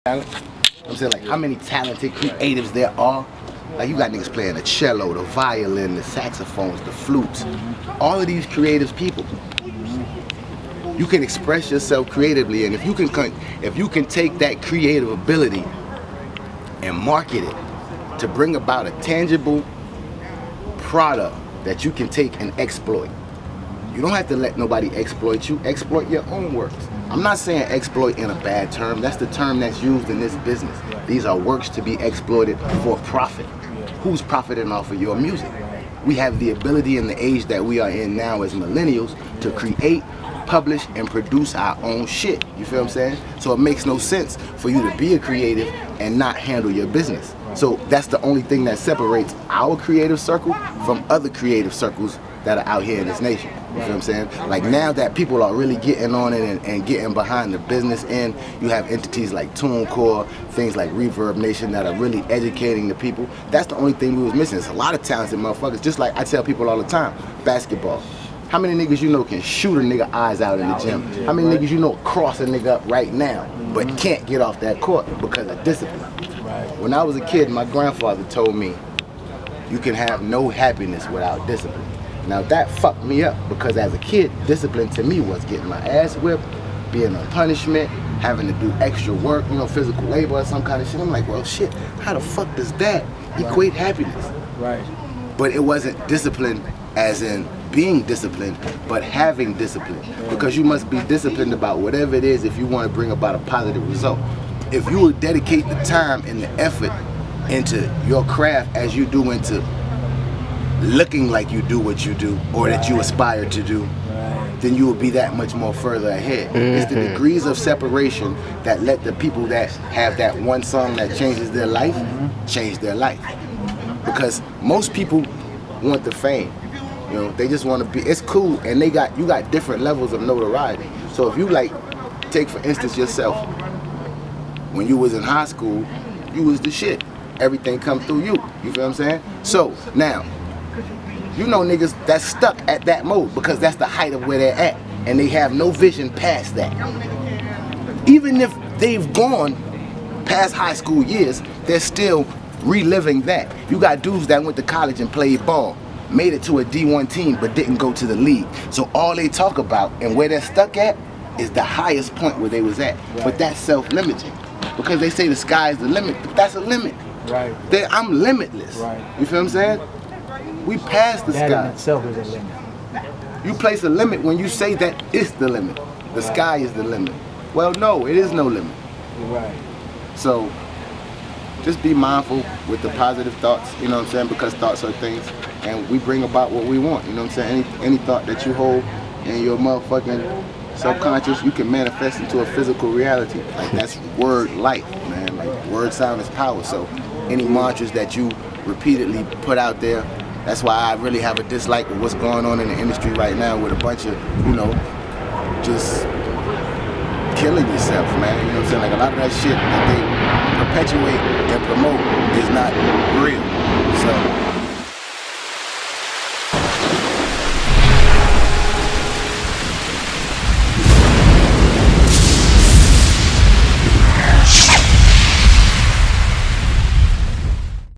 I'm saying, like, how many talented creatives there are. Like, you got niggas playing the cello, the violin, the saxophones, the flutes. All of these creative people. You can express yourself creatively, and if you can take that creative ability and market it to bring about a tangible product that you can take and exploit. You don't have to let nobody exploit you. Exploit your own works. I'm not saying exploit in a bad term. That's the term that's used in this business. These are works to be exploited for profit. Who's profiting off of your music? We have the ability in the age that we are in now as millennials to create, publish, and produce our own shit. You feel what I'm saying? So it makes no sense for you to be a creative and not handle your business. So that's the only thing that separates our creative circle from other creative circles that are out here in this nation. You feel what I'm saying? Like, now that people are really getting on it and getting behind the business end, you have entities like TuneCore, things like Reverb Nation that are really educating the people. That's the only thing we was missing. It's a lot of talented motherfuckers. Just like I tell people all the time, basketball. How many niggas you know can shoot a nigga eyes out in the gym? How many niggas you know cross a nigga up right now but can't get off that court because of discipline? When I was a kid, my grandfather told me, you can have no happiness without discipline. Now that fucked me up, because as a kid, discipline to me was getting my ass whipped, being on punishment, having to do extra work, you know, physical labor or some kind of shit. I'm like, well, shit, how the fuck does that equate happiness? Right. But it wasn't discipline as in being disciplined, but having discipline. Because you must be disciplined about whatever it is if you want to bring about a positive result. If you will dedicate the time and the effort into your craft as you do into looking like you do what you do or that you aspire to do, then you will be that much more further ahead. It's the degrees of separation that let the people that have that one song that changes their life, change their life. Because most people want the fame. You know, they just want to be, it's cool, and you got different levels of notoriety. So if you, like, take for instance yourself, when you was in high school, you was the shit. Everything come through you. You feel what I'm saying? So now, you know niggas that's stuck at that mode because that's the height of where they're at, and they have no vision past that. Even if they've gone past high school years, they're still reliving that. You got dudes that went to college and played ball, made it to a D1 team but didn't go to the league. So all they talk about and where they're stuck at is the highest point where they was at. But that's self-limiting, because they say the sky is the limit, but that's a limit. Right. I'm limitless. Right. You feel what I'm saying? We passed the sky. That in itself is a limit. You place a limit when you say that it's the limit. The sky is the limit. Well, no, it is no limit. Right. So just be mindful with the positive thoughts, you know what I'm saying? Because thoughts are things, and we bring about what we want, you know what I'm saying? Any thought that you hold in your motherfucking subconscious, you can manifest into a physical reality. Like, that's word life, man. Like, word sound is power. So any mantras that you repeatedly put out there, that's why I really have a dislike of what's going on in the industry right now with a bunch of, you know, just killing yourself, man. You know what I'm saying? Like, a lot of that shit that they perpetuate and promote is not real. So